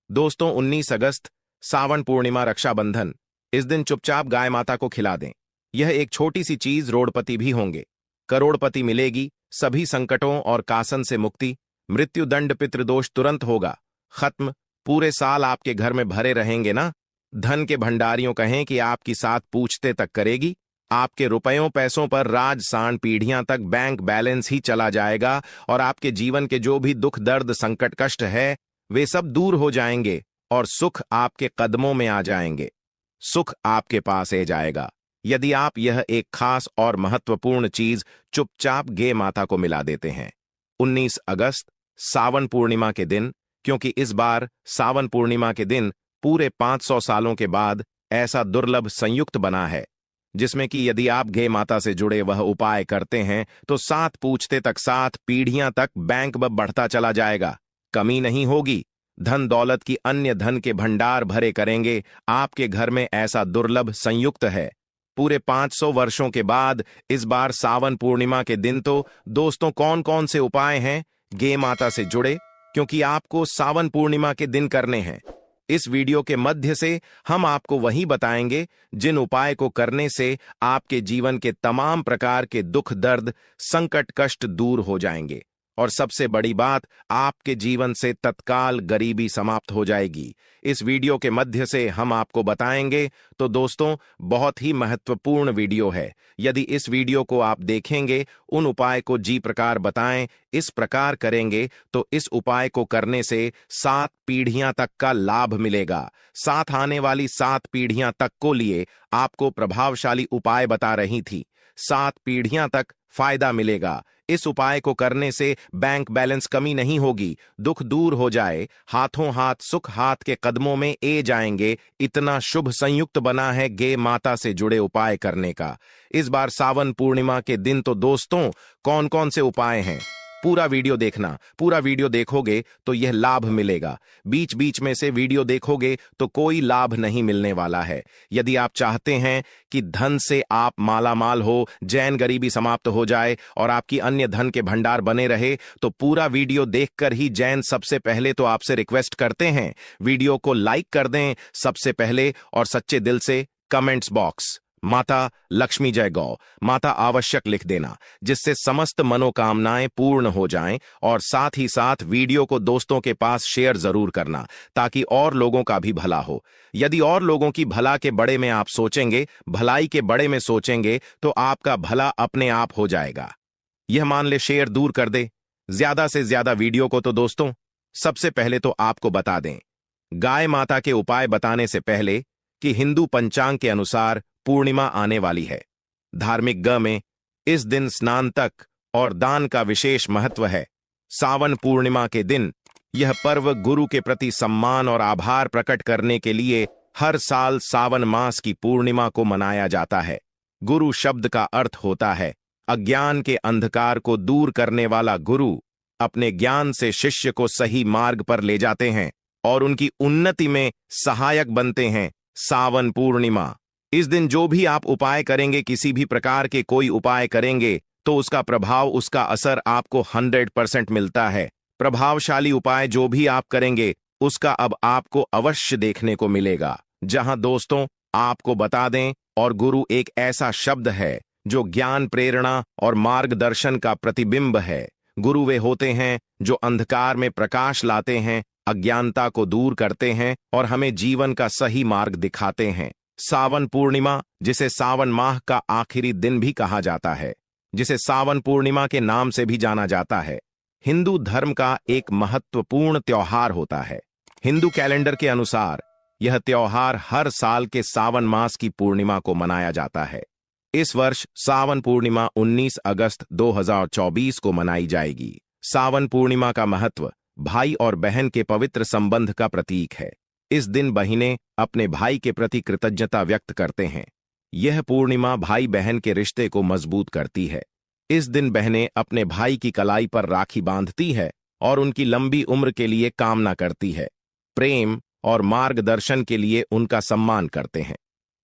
दोस्तों 19 अगस्त सावन पूर्णिमा रक्षाबंधन। इस दिन चुपचाप गाय माता को खिला दें। यह एक छोटी सी चीज रोड़पति भी होंगे, करोड़पति मिलेगी, सभी संकटों और कासन से मुक्ति, मृत्यु दंड पितृदोष तुरंत होगा खत्म, पूरे साल आपके घर में भरे रहेंगे ना। धन के भंडारियों कहें कि आपकी साथ पूछते तक करेगी। आपके रुपयों पैसों पर राज सांड पीढ़ियां तक बैंक बैलेंस ही चला जाएगा और आपके जीवन के जो भी दुख दर्द संकट कष्ट है वे सब दूर हो जाएंगे और सुख आपके कदमों में आ जाएंगे। सुख आपके पास आ जाएगा यदि आप यह एक खास और महत्वपूर्ण चीज चुपचाप गे माता को मिला देते हैं। 19 अगस्त सावन पूर्णिमा के दिन, क्योंकि इस बार सावन पूर्णिमा के दिन पूरे 500 सालों के बाद ऐसा दुर्लभ संयुक्त बना है जिसमें कि यदि आप गे माता से जुड़े वह उपाय करते हैं तो 7 पूछते तक 7 पीढ़ियां तक बैंक बढ़ता चला जाएगा, कमी नहीं होगी। धन दौलत की अन्य धन के भंडार भरे करेंगे। आपके घर में ऐसा दुर्लभ संयुक्त है। पूरे 500 वर्षों के बाद इस बार सावन पूर्णिमा के दिन तो दोस्तों कौन कौन से उपाय हैं गे माता से जुड़े, क्योंकि आपको सावन पूर्णिमा के दिन करने हैं। इस वीडियो के मध्य से हम आपको वही बताएंगे जिन उपाय को करने से आपके जीवन के तमाम प्रकार के दुख दर्द संकट कष्ट दूर हो जाएंगे और सबसे बड़ी बात, आपके जीवन से तत्काल गरीबी समाप्त हो जाएगी। इस वीडियो के मध्य से हम आपको बताएंगे। तो दोस्तों बहुत ही महत्वपूर्ण वीडियो है। यदि इस वीडियो को आप देखेंगे, उन उपाय को जी प्रकार बताएं, इस प्रकार करेंगे तो इस उपाय को करने से 7 पीढ़ियां तक का लाभ मिलेगा। साथ आने वाली 7 पीढ़ियां तक को लिए आपको प्रभावशाली उपाय बता रही थी। 7 पीढ़ियां तक फायदा मिलेगा। इस उपाय को करने से बैंक बैलेंस कमी नहीं होगी, दुख दूर हो जाए, हाथों हाथ सुख हाथ के कदमों में ए जाएंगे। इतना शुभ संयुक्त बना है गे माता से जुड़े उपाय करने का। इस बार सावन पूर्णिमा के दिन तो दोस्तों कौन कौन से उपाय हैं, पूरा वीडियो देखना। पूरा वीडियो देखोगे तो यह लाभ मिलेगा, बीच बीच में से वीडियो देखोगे तो कोई लाभ नहीं मिलने वाला है। यदि आप चाहते हैं कि धन से आप मालामाल हो, जैन गरीबी समाप्त हो जाए और आपकी अन्य धन के भंडार बने रहे, तो पूरा वीडियो देखकर ही जैन सबसे पहले तो आपसे रिक्वेस्ट करते हैं वीडियो को लाइक कर दें सबसे पहले और सच्चे दिल से कमेंट्स बॉक्स माता लक्ष्मी जय गौ माता आवश्यक लिख देना, जिससे समस्त मनोकामनाएं पूर्ण हो जाएं। और साथ ही साथ वीडियो को दोस्तों के पास शेयर जरूर करना ताकि और लोगों का भी भला हो। यदि और लोगों की भला के बड़े में आप सोचेंगे, भलाई के बड़े में सोचेंगे तो आपका भला अपने आप हो जाएगा। यह मान ले शेयर दूर कर दे ज्यादा से ज्यादा वीडियो को। तो दोस्तों सबसे पहले तो आपको बता दें गाय माता के उपाय बताने से पहले कि हिंदू पंचांग के अनुसार पूर्णिमा आने वाली है। धार्मिक ग में इस दिन स्नान तक और दान का विशेष महत्व है। सावन पूर्णिमा के दिन यह पर्व गुरु के प्रति सम्मान और आभार प्रकट करने के लिए हर साल सावन मास की पूर्णिमा को मनाया जाता है। गुरु शब्द का अर्थ होता है अज्ञान के अंधकार को दूर करने वाला गुरु। अपने ज्ञान से शिष्य को सही मार्ग पर ले जाते हैं और उनकी उन्नति में सहायक बनते हैं। सावन पूर्णिमा इस दिन जो भी आप उपाय करेंगे, किसी भी प्रकार के कोई उपाय करेंगे तो उसका प्रभाव उसका असर आपको 100% मिलता है। प्रभावशाली उपाय जो भी आप करेंगे उसका अब आपको अवश्य देखने को मिलेगा। जहां दोस्तों आपको बता दें, और गुरु एक ऐसा शब्द है जो ज्ञान प्रेरणा और मार्गदर्शन का प्रतिबिंब है। गुरु वे होते हैं जो अंधकार में प्रकाश लाते हैं, अज्ञानता को दूर करते हैं और हमें जीवन का सही मार्ग दिखाते हैं। सावन पूर्णिमा, जिसे सावन माह का आखिरी दिन भी कहा जाता है, जिसे सावन पूर्णिमा के नाम से भी जाना जाता है, हिंदू धर्म का एक महत्वपूर्ण त्योहार होता है। हिंदू कैलेंडर के अनुसार यह त्योहार हर साल के सावन मास की पूर्णिमा को मनाया जाता है। इस वर्ष सावन पूर्णिमा 19 अगस्त 2024 को मनाई जाएगी। सावन पूर्णिमा का महत्व भाई और बहन के पवित्र संबंध का प्रतीक है। इस दिन बहिनें अपने भाई के प्रति कृतज्ञता व्यक्त करते हैं। यह पूर्णिमा भाई बहन के रिश्ते को मजबूत करती है। इस दिन बहनें अपने भाई की कलाई पर राखी बांधती है और उनकी लंबी उम्र के लिए कामना करती है। प्रेम और मार्गदर्शन के लिए उनका सम्मान करते हैं।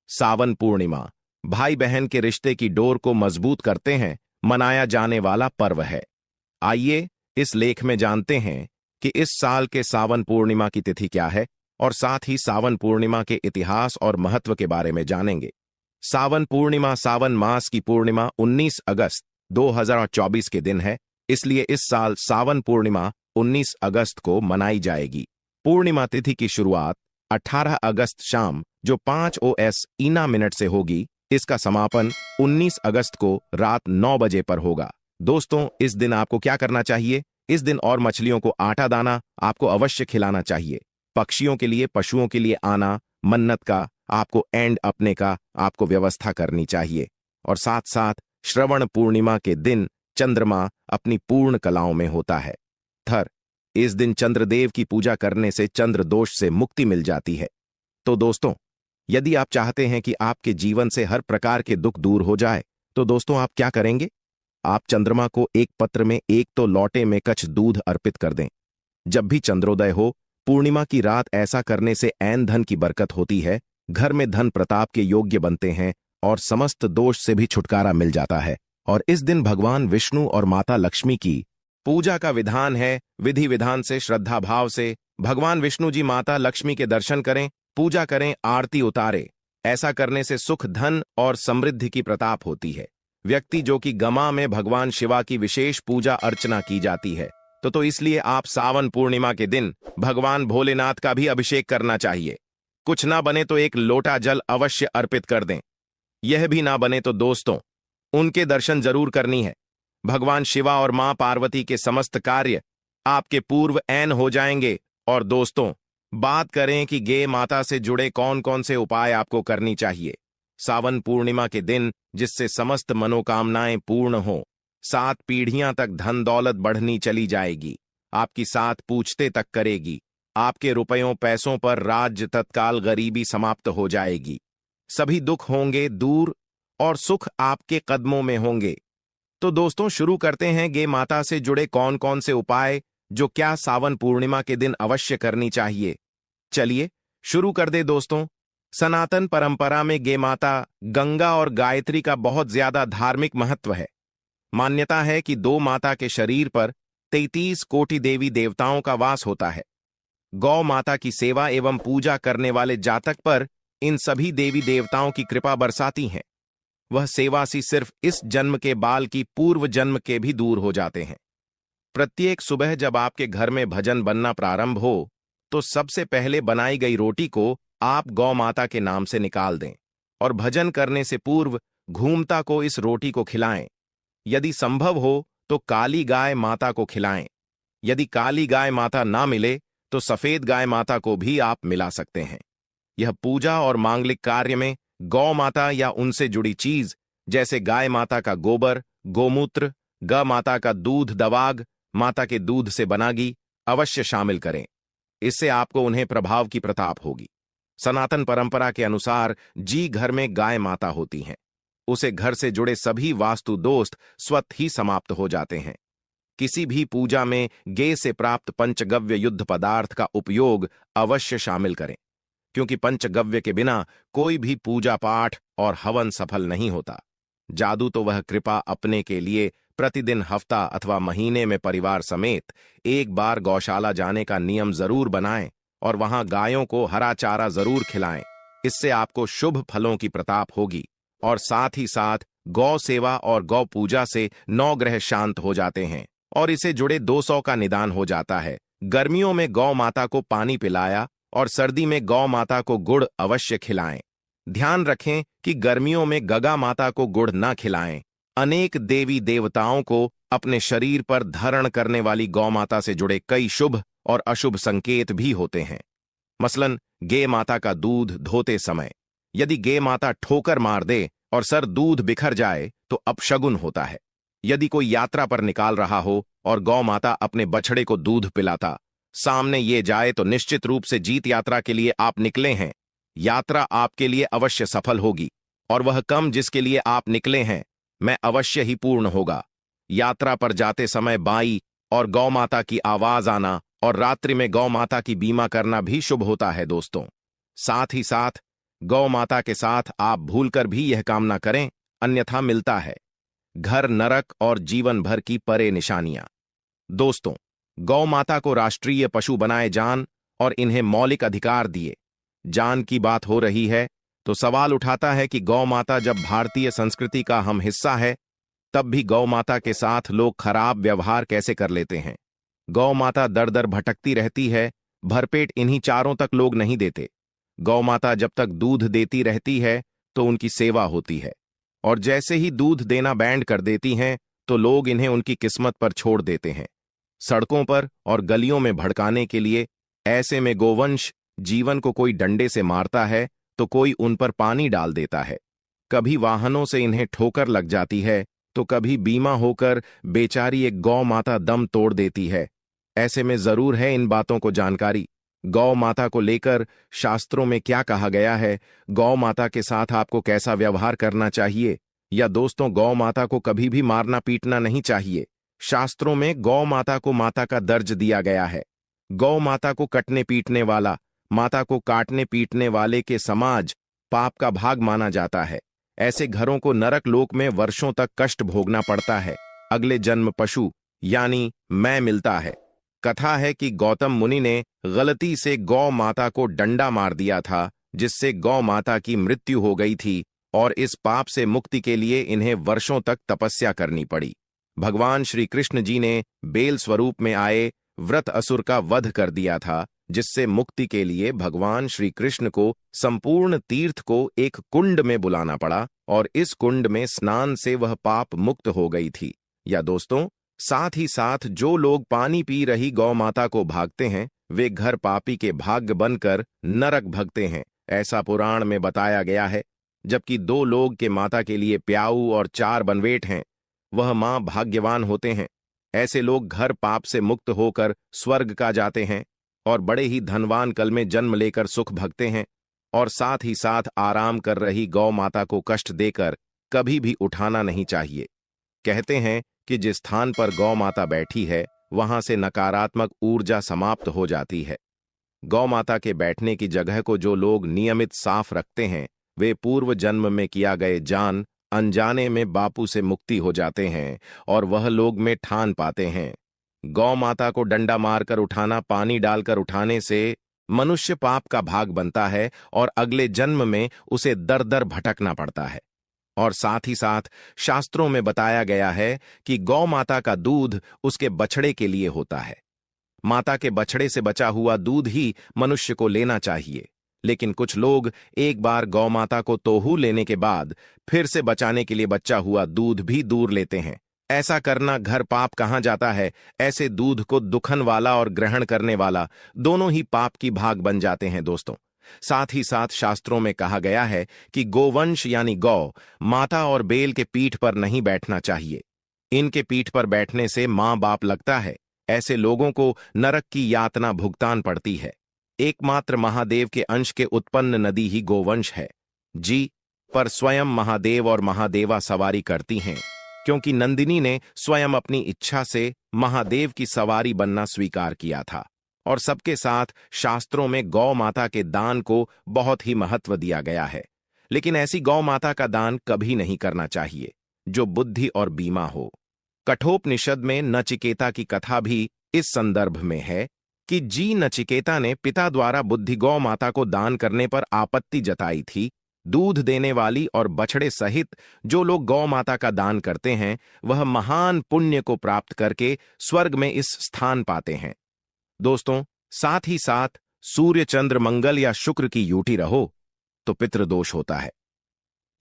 सावन पूर्णिमा भाई बहन के रिश्ते की डोर को मजबूत करते हैं मनाया जाने वाला पर्व है। आइए इस लेख में जानते हैं कि इस साल के सावन पूर्णिमा की तिथि क्या है और साथ ही सावन पूर्णिमा के इतिहास और महत्व के बारे में जानेंगे। सावन पूर्णिमा सावन मास की पूर्णिमा 19 अगस्त 2024 के दिन है, इसलिए इस साल सावन पूर्णिमा 19 अगस्त को मनाई जाएगी। पूर्णिमा तिथि की शुरुआत 18 अगस्त शाम जो 5 OS ईना मिनट से होगी। इसका समापन 19 अगस्त को रात 9 बजे पर होगा। दोस्तों, इस दिन आपको क्या करना चाहिए? इस दिन और मछलियों को आटा दाना आपको अवश्य खिलाना चाहिए। पक्षियों के लिए, पशुओं के लिए आना, मन्नत का आपको एंड अपने का आपको व्यवस्था करनी चाहिए। और साथ साथ श्रवण पूर्णिमा के दिन चंद्रमा अपनी पूर्ण कलाओं में होता है। इस दिन चंद्रदेव की पूजा करने से चंद्र दोष से मुक्ति मिल जाती है। तो दोस्तों, यदि आप चाहते हैं कि आपके जीवन से हर प्रकार के दुख दूर हो जाए, तो दोस्तों आप क्या करेंगे? आप चंद्रमा को एक पत्र में एक तो लौटे में कच्छ दूध अर्पित कर दें। जब भी चंद्रोदय हो, पूर्णिमा की रात ऐसा करने से ऐन धन की बरकत होती है, घर में धन प्रताप के योग्य बनते हैं और समस्त दोष से भी छुटकारा मिल जाता है। और इस दिन भगवान विष्णु और माता लक्ष्मी की पूजा का विधान है। विधि विधान से, श्रद्धा भाव से भगवान विष्णु जी माता लक्ष्मी के दर्शन करें, पूजा करें, आरती उतारें। ऐसा करने से सुख, धन और समृद्धि की प्रताप होती है। व्यक्ति जो कि गमा में भगवान शिवा की विशेष पूजा अर्चना की जाती है, तो इसलिए आप सावन पूर्णिमा के दिन भगवान भोलेनाथ का भी अभिषेक करना चाहिए। कुछ ना बने तो एक लोटा जल अवश्य अर्पित कर दें। यह भी ना बने तो दोस्तों उनके दर्शन जरूर करनी है। भगवान शिवा और मां पार्वती के समस्त कार्य आपके पूर्व ऐन हो जाएंगे। और दोस्तों, बात करें कि गे माता से जुड़े कौन कौन से उपाय आपको करनी चाहिए सावन पूर्णिमा के दिन, जिससे समस्त मनोकामनाएं पूर्ण हो। 7 पीढ़ियां तक धन दौलत बढ़नी चली जाएगी, आपकी 7 पूछते तक करेगी। आपके रुपयों पैसों पर राज्य, तत्काल गरीबी समाप्त हो जाएगी। सभी दुख होंगे दूर और सुख आपके कदमों में होंगे। तो दोस्तों, शुरू करते हैं गे माता से जुड़े कौन कौन से उपाय जो क्या सावन पूर्णिमा के दिन अवश्य करनी चाहिए। चलिए शुरू कर दे दोस्तों। सनातन परंपरा में गे माता, गंगा और गायत्री का बहुत ज्यादा धार्मिक महत्व है। मान्यता है कि 2 माता के शरीर पर 33 कोटि देवी देवताओं का वास होता है। गौ माता की सेवा एवं पूजा करने वाले जातक पर इन सभी देवी देवताओं की कृपा बरसाती हैं। वह सेवा सी सिर्फ इस जन्म के बाल की पूर्व जन्म के भी दूर हो जाते हैं। प्रत्येक सुबह जब आपके घर में भजन बनना प्रारंभ हो, तो सबसे पहले बनाई गई रोटी को आप गौ माता के नाम से निकाल दें और भजन करने से पूर्व घूमता को इस रोटी को खिलाएं। यदि संभव हो तो काली गाय माता को खिलाएं। यदि काली गाय माता ना मिले तो सफेद गाय माता को भी आप मिला सकते हैं। यह पूजा और मांगलिक कार्य में गौ माता या उनसे जुड़ी चीज जैसे गाय माता का गोबर, गोमूत्र, ग माता का दूध, दवाग माता के दूध से बनागी अवश्य शामिल करें। इससे आपको उन्हें प्रभाव की प्रताप होगी। सनातन परंपरा के अनुसार जी घर में गाय माता होती हैं, उसे घर से जुड़े सभी वास्तु दोस्त स्वतः ही समाप्त हो जाते हैं। किसी भी पूजा में गे से प्राप्त पंचगव्य युद्ध पदार्थ का उपयोग अवश्य शामिल करें, क्योंकि पंचगव्य के बिना कोई भी पूजा पाठ और हवन सफल नहीं होता। जादू तो वह कृपा अपने के लिए प्रतिदिन, हफ्ता अथवा महीने में परिवार समेत एक बार गौशाला जाने का नियम जरूर बनाएं और वहां गायों को हरा चारा जरूर खिलाएं। इससे आपको शुभ फलों की प्रताप होगी और साथ ही साथ गौ सेवा और गौ पूजा से 9 ग्रह शांत हो जाते हैं और इसे जुड़े 200 का निदान हो जाता है। गर्मियों में गौ माता को पानी पिलाया और सर्दी में गौ माता को गुड़ अवश्य खिलाएं। ध्यान रखें कि गर्मियों में गगा माता को गुड़ न खिलाएं। अनेक देवी देवताओं को अपने शरीर पर धारण करने वाली गौ माता से जुड़े कई शुभ और अशुभ संकेत भी होते हैं। मसलन गे माता का दूध धोते समय यदि गे माता ठोकर मार दे और सर दूध बिखर जाए तो अपशगुन होता है। यदि कोई यात्रा पर निकाल रहा हो और गौ माता अपने बछड़े को दूध पिलाता सामने ये जाए तो निश्चित रूप से जीत यात्रा के लिए आप निकले हैं। यात्रा आपके लिए अवश्य सफल होगी और वह कम जिसके लिए आप निकले हैं मैं अवश्य ही पूर्ण होगा। यात्रा पर जाते समय बाई और गौ माता की आवाज आना और रात्रि में गौ माता की बीमा करना भी शुभ होता है दोस्तों। साथ ही साथ गौ माता के साथ आप भूलकर भी यह कामना करें, अन्यथा मिलता है घर नरक और जीवन भर की परे निशानियां। दोस्तों, गौ माता को राष्ट्रीय पशु बनाए जान और इन्हें मौलिक अधिकार दिए जान की बात हो रही है, तो सवाल उठाता है कि गौ माता जब भारतीय संस्कृति का हम हिस्सा है, तब भी गौ माता के साथ लोग खराब व्यवहार कैसे कर लेते हैं। गौ माता दर दर भटकती रहती है, भरपेट इन्हीं चारों तक लोग नहीं देते। गौ माता जब तक दूध देती रहती है तो उनकी सेवा होती है, और जैसे ही दूध देना बैंड कर देती हैं तो लोग इन्हें उनकी किस्मत पर छोड़ देते हैं, सड़कों पर और गलियों में भड़काने के लिए। ऐसे में गोवंश जीवन को कोई डंडे से मारता है तो कोई उन पर पानी डाल देता है, कभी वाहनों से इन्हें ठोकर लग जाती है तो कभी बीमा होकर बेचारी एक गौ माता दम तोड़ देती है। ऐसे में जरूर है इन बातों को जानकारी। गौ माता को लेकर शास्त्रों में क्या कहा गया है, गौ माता के साथ आपको कैसा व्यवहार करना चाहिए। या दोस्तों, गौ माता को कभी भी मारना पीटना नहीं चाहिए। शास्त्रों में गौ माता को माता का दर्ज दिया गया है। गौ माता को कटने पीटने वाला, माता को काटने पीटने वाले के समाज पाप का भाग माना जाता है। ऐसे घरों को नरक लोक में वर्षों तक कष्ट भोगना पड़ता है। अगले जन्म पशु यानी मैं मिलता है। कथा है कि गौतम मुनि ने गलती से गौ माता को डंडा मार दिया था, जिससे गौ माता की मृत्यु हो गई थी, और इस पाप से मुक्ति के लिए इन्हें वर्षों तक तपस्या करनी पड़ी। भगवान श्री कृष्ण जी ने बेल स्वरूप में आए व्रत असुर का वध कर दिया था, जिससे मुक्ति के लिए भगवान श्री कृष्ण को संपूर्ण तीर्थ को एक कुंड में बुलाना पड़ा, और इस कुंड में स्नान से वह पाप मुक्त हो गई थी। या दोस्तों, साथ ही साथ जो लोग पानी पी रही गौ माता को भागते हैं, वे घर पापी के भाग्य बनकर नरक भगते हैं, ऐसा पुराण में बताया गया है। जबकि 2 लोग के माता के लिए प्याऊ और 4 बनवेट हैं, वह मां भाग्यवान होते हैं। ऐसे लोग घर पाप से मुक्त होकर स्वर्ग का जाते हैं और बड़े ही धनवान कल में जन्म लेकर सुख भगते हैं। और साथ ही साथ आराम कर रही गौ माता को कष्ट देकर कभी भी उठाना नहीं चाहिए। कहते हैं कि जिस स्थान पर गौ माता बैठी है, वहां से नकारात्मक ऊर्जा समाप्त हो जाती है। गौ माता के बैठने की जगह को जो लोग नियमित साफ रखते हैं, वे पूर्व जन्म में किया गए जान अनजाने में बापू से मुक्ति हो जाते हैं, और वह लोग में ठान पाते हैं। गौ माता को डंडा मारकर उठाना, पानी डालकर उठाने से मनुष्य पाप का भाग बनता है और अगले जन्म में उसे दर दर भटकना पड़ता है। और साथ ही साथ शास्त्रों में बताया गया है कि गौ माता का दूध उसके बछड़े के लिए होता है। माता के बछड़े से बचा हुआ दूध ही मनुष्य को लेना चाहिए। लेकिन कुछ लोग एक बार गौ माता को तोहू लेने के बाद फिर से बचाने के लिए बचा हुआ दूध भी दूर लेते हैं। ऐसा करना घर पाप कहां जाता है। ऐसे दूध को दुखन वाला और ग्रहण करने वाला दोनों ही पाप की भाग बन जाते हैं दोस्तों। साथ ही साथ शास्त्रों में कहा गया है कि गोवंश यानी गौ माता और बेल के पीठ पर नहीं बैठना चाहिए। इनके पीठ पर बैठने से मां बाप लगता है। ऐसे लोगों को नरक की यातना भुगतान पड़ती है। एकमात्र महादेव के अंश के उत्पन्न नदी ही गोवंश है जी, पर स्वयं महादेव और महादेवा सवारी करती हैं, क्योंकि नंदिनी ने स्वयं अपनी इच्छा से महादेव की सवारी बनना स्वीकार किया था। और सबके साथ शास्त्रों में गौ माता के दान को बहुत ही महत्व दिया गया है। लेकिन ऐसी गौ माता का दान कभी नहीं करना चाहिए जो बुद्धि और बीमा हो। कठोपनिषद में नचिकेता की कथा भी इस संदर्भ में है कि जी नचिकेता ने पिता द्वारा बुद्धि गौ माता को दान करने पर आपत्ति जताई थी। दूध देने वाली और बछड़े सहित जो लोग गौ माता का दान करते हैं, वह महान पुण्य को प्राप्त करके स्वर्ग में इस स्थान पाते हैं। दोस्तों, साथ ही साथ सूर्य चंद्र मंगल या शुक्र की यूटी रहो तो पितृदोष होता है।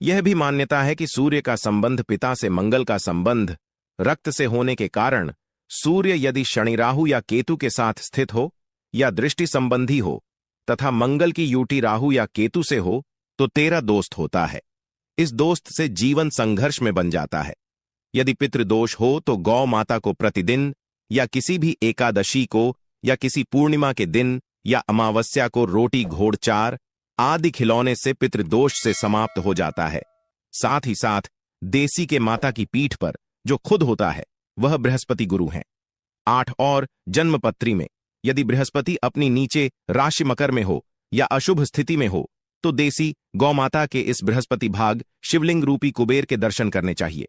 यह भी मान्यता है कि सूर्य का संबंध पिता से, मंगल का संबंध रक्त से होने के कारण सूर्य यदि शनि राहु या केतु के साथ स्थित हो या दृष्टि संबंधी हो तथा मंगल की यूटी राहु या केतु से हो तो तेरा दोस्त होता है। इस दोस्त से जीवन संघर्ष में बन जाता है। यदि पितृदोष हो तो गौ माता को प्रतिदिन या किसी भी एकादशी को या किसी पूर्णिमा के दिन या अमावस्या को रोटी घोड़चार आदि खिलौने से पितृदोष से समाप्त हो जाता है। साथ ही साथ देसी के माता की पीठ पर जो खुद होता है वह बृहस्पति गुरु हैं। 8 और जन्मपत्री में यदि बृहस्पति अपनी नीचे राशि मकर में हो या अशुभ स्थिति में हो तो देसी गौ माता के इस बृहस्पति भाग शिवलिंग रूपी कुबेर के दर्शन करने चाहिए।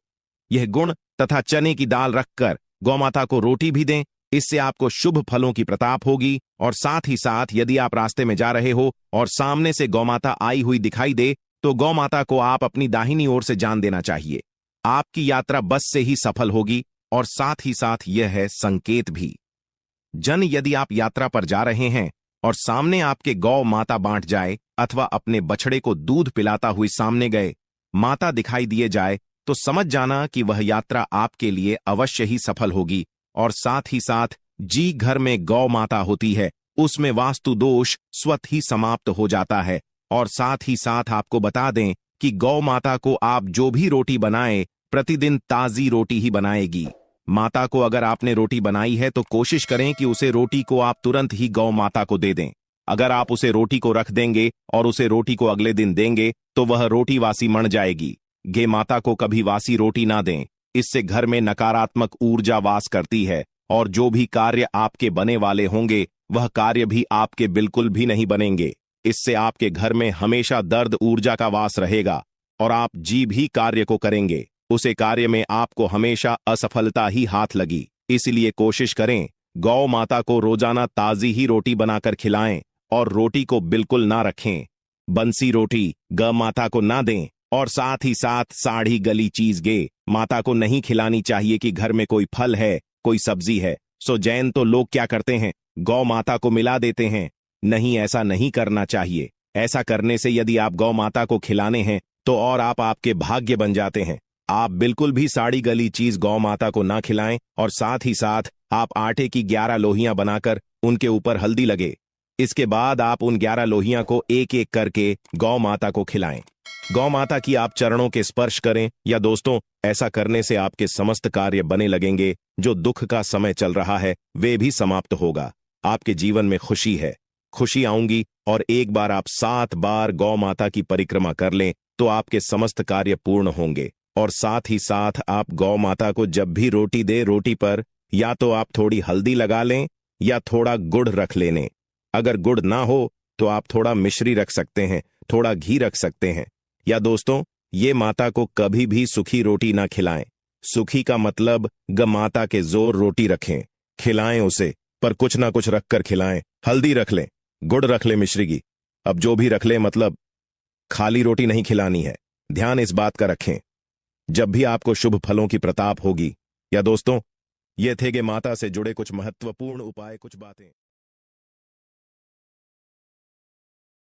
यह गुण तथा चने की दाल रखकर गौ माता को रोटी भी दें इससे आपको शुभ फलों की प्रताप होगी। और साथ ही साथ यदि आप रास्ते में जा रहे हो और सामने से गौमाता आई हुई दिखाई दे तो गौमाता को आप अपनी दाहिनी ओर से जान देना चाहिए। आपकी यात्रा बस से ही सफल होगी। और साथ ही साथ यह है संकेत भी। यदि आप यात्रा पर जा रहे हैं और सामने आपके गौ माता बांट जाए अथवा अपने बछड़े को दूध पिलाता हुई सामने गए माता दिखाई दिए जाए तो समझ जाना कि वह यात्रा आपके लिए अवश्य ही सफल होगी। और साथ ही साथ घर में गौ माता होती है उसमें वास्तु दोष स्वतः ही समाप्त हो जाता है। और साथ ही साथ आपको बता दें कि गौ माता को आप जो भी रोटी बनाएं प्रतिदिन ताजी रोटी ही बनाएगी। माता को अगर आपने रोटी बनाई है तो कोशिश करें कि उसे रोटी को आप तुरंत ही गौ माता को दे दें। अगर आप उसे रोटी को रख देंगे और उसे रोटी को अगले दिन देंगे तो वह रोटी वासी मर जाएगी। गे माता को कभी वासी रोटी ना दें, इससे घर में नकारात्मक ऊर्जा वास करती है और जो भी कार्य आपके बने वाले होंगे वह कार्य भी आपके बिल्कुल भी नहीं बनेंगे। इससे आपके घर में हमेशा दर्द ऊर्जा का वास रहेगा और आप भी कार्य को करेंगे उसे कार्य में आपको हमेशा असफलता ही हाथ लगी। इसलिए कोशिश करें गौ माता को रोजाना ताजी ही रोटी बनाकर खिलाएं और रोटी को बिल्कुल ना रखें। बंसी रोटी गौ माता को ना दें और साथ ही साथ साड़ी गली चीज गे माता को नहीं खिलानी चाहिए कि घर में कोई फल है कोई सब्जी है। सो जैन तो लोग क्या करते हैं गौ माता को मिला देते हैं। नहीं, ऐसा नहीं करना चाहिए। ऐसा करने से यदि आप गौ माता को खिलाने हैं तो और आप आपके भाग्य बन जाते हैं। आप बिल्कुल भी साड़ी गली चीज गौ माता को ना खिलाएं और साथ ही साथ आप आटे की 11 लोहियां बनाकर उनके ऊपर हल्दी लगे। इसके बाद आप उन 11 लोहियां को एक एक करके गौ माता को खिलाएं। गौ माता की आप चरणों के स्पर्श करें। या दोस्तों, ऐसा करने से आपके समस्त कार्य बने लगेंगे। जो दुख का समय चल रहा है वे भी समाप्त होगा। आपके जीवन में खुशी है, खुशी आऊंगी। और एक बार आप 7 बार गौ माता की परिक्रमा कर लें तो आपके समस्त कार्य पूर्ण होंगे। और साथ ही साथ आप गौ माता को जब भी रोटी दे रोटी पर या तो आप थोड़ी हल्दी लगा लें या थोड़ा गुड़ रख लेने। अगर गुड़ ना हो तो आप थोड़ा मिश्री रख सकते हैं, थोड़ा घी रख सकते हैं। या दोस्तों, ये माता को कभी भी सूखी रोटी ना खिलाएं। सूखी का मतलब माता के जोर रोटी रखें, खिलाएं उसे, पर कुछ ना कुछ रखकर खिलाएं। हल्दी रख लें, गुड़ रख लें, मिश्री की अब जो भी रख लें, मतलब खाली रोटी नहीं खिलानी है। ध्यान इस बात का रखें जब भी आपको शुभ फलों की प्रताप होगी। या दोस्तों, ये थे माता से जुड़े कुछ महत्वपूर्ण उपाय, कुछ बातें।